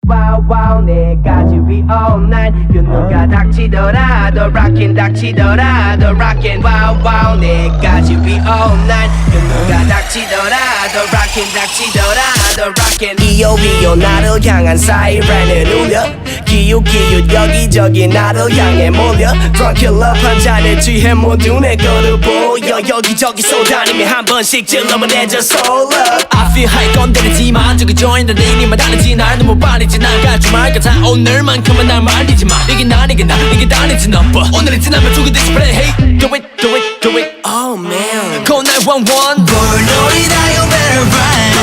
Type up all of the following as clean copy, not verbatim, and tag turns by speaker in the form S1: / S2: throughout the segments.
S1: Wow wow 내가 지위 all night 그 누가 닥치더라도 rockin' 닥치더라도 rockin' Wow wow 내가 지위 all night 그 누가 닥치더라도 rockin' 닥치더라도 rockin' 이요비요 나를 향한 사이렌을 울려 기웃기웃 여기저기 나를 향해 몰려 Drunk love 한 잔에 취해 모두 내 거를 보여 여기저기 쏟아내며 한 번씩 질러보내줘 So love
S2: I feel high 건드리지만 저기 joined the name 다르지 나는 못 빠르지 나가지 말 같아 오늘만큼은 날 말리지 마 이게 나 이게 다르지 너빠 오늘은 지나면 죽이듯이 play Hey do it do it do it
S1: Oh man
S2: Call 911
S3: 볼놀이다 you better run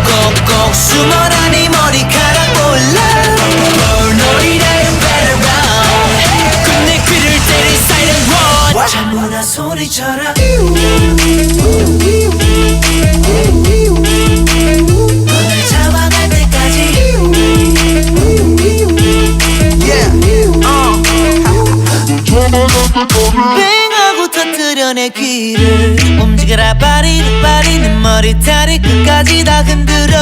S3: 꼭꼭 숨어라 네 머리카락 몰라 볼놀이다 you better run
S2: 끝내 귀를 때릴 silent run
S3: 전부 다 소리쳐라 널 잡아갈 때까지 뱅하고 터뜨려 내 귀를 움직여라 빠리르 빠리 내 머리다리 끝까지 다 흔들어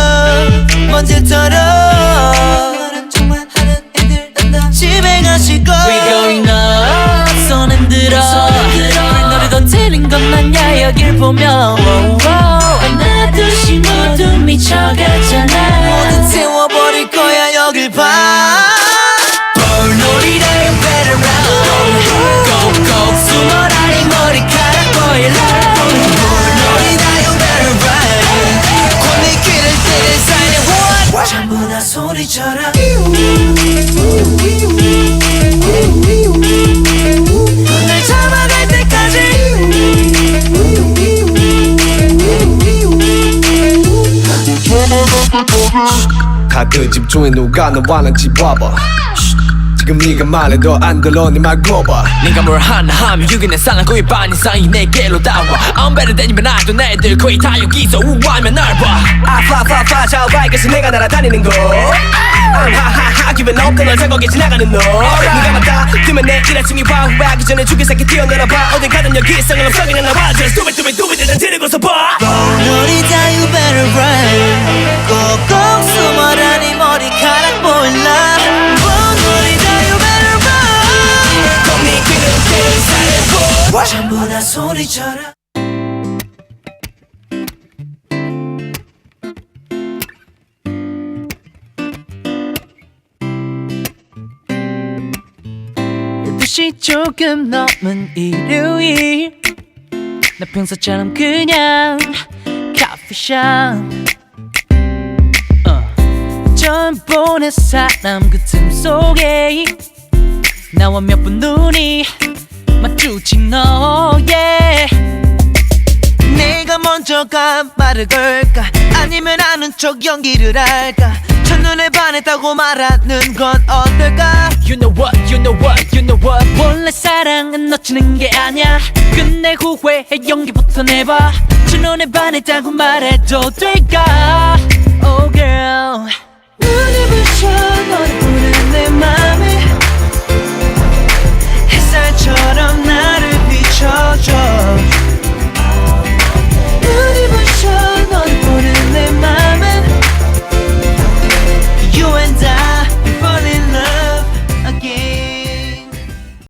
S3: 먼지처럼 너는 정말 하는 애들 난다 집에 가시고
S2: We going up 손 흔들어 불놀이도 틀린 건 아냐 여길 보면 하나 둘씩 모두 미쳐갔잖아
S3: 모두 태워버릴 거야 여길 봐 볼놀이다 you better run 꼭꼭 숨어라 네 머리카락 보일라 볼놀이다 you better run 곧 귀를 때릴 silent one 전부 다 소리쳐라 날 잡아갈 때까지
S4: 다들 집중해 누가 너와 난 집와봐 지금 네가 말해도 안 들어 네 말 꿔봐
S2: 네가 뭘 하나 하면 유기내 사람 거의 반 이상이 내게로 따와 I'm better than 이면 나도 애들 거의 다 여기서 우아하면 날봐
S1: 아파파파 저 밝아서 내가 날아다니는 곳 하하하 기분 없던 널 생각에 지나가는 너 네가 맞다 뜨면 내일 아침이 와후하기 전에 죽일 새끼 뛰어내려봐 어딜 가든 여기 있어는 없어 그냥 나와 Just do it do it do it 일단 들고서 봐
S3: 볼놀이다 you better run 꼭꼭 숨어라 네 머리카락 보일라 볼놀이다 you better run
S1: 네 귀는 때릴 silent one
S3: 전부 다 소리쳐라
S2: 시 조금 넘은 일요일 나 평소처럼 그냥 커피숍 처음 보는 사람 그 틈 속에 나와 몇 분 눈이 마주친 너 yeah.
S3: 내가 먼저 가 말을 걸까 아니면 아는 척 연기를 할까 첫눈에 반했다고 말하는 건 어떨까
S2: You know what, you know what, you know what 원래 사랑은 놓치는 게 아냐 끝내 후회해 연기부터 내봐 첫눈에 반했다고 말해도 될까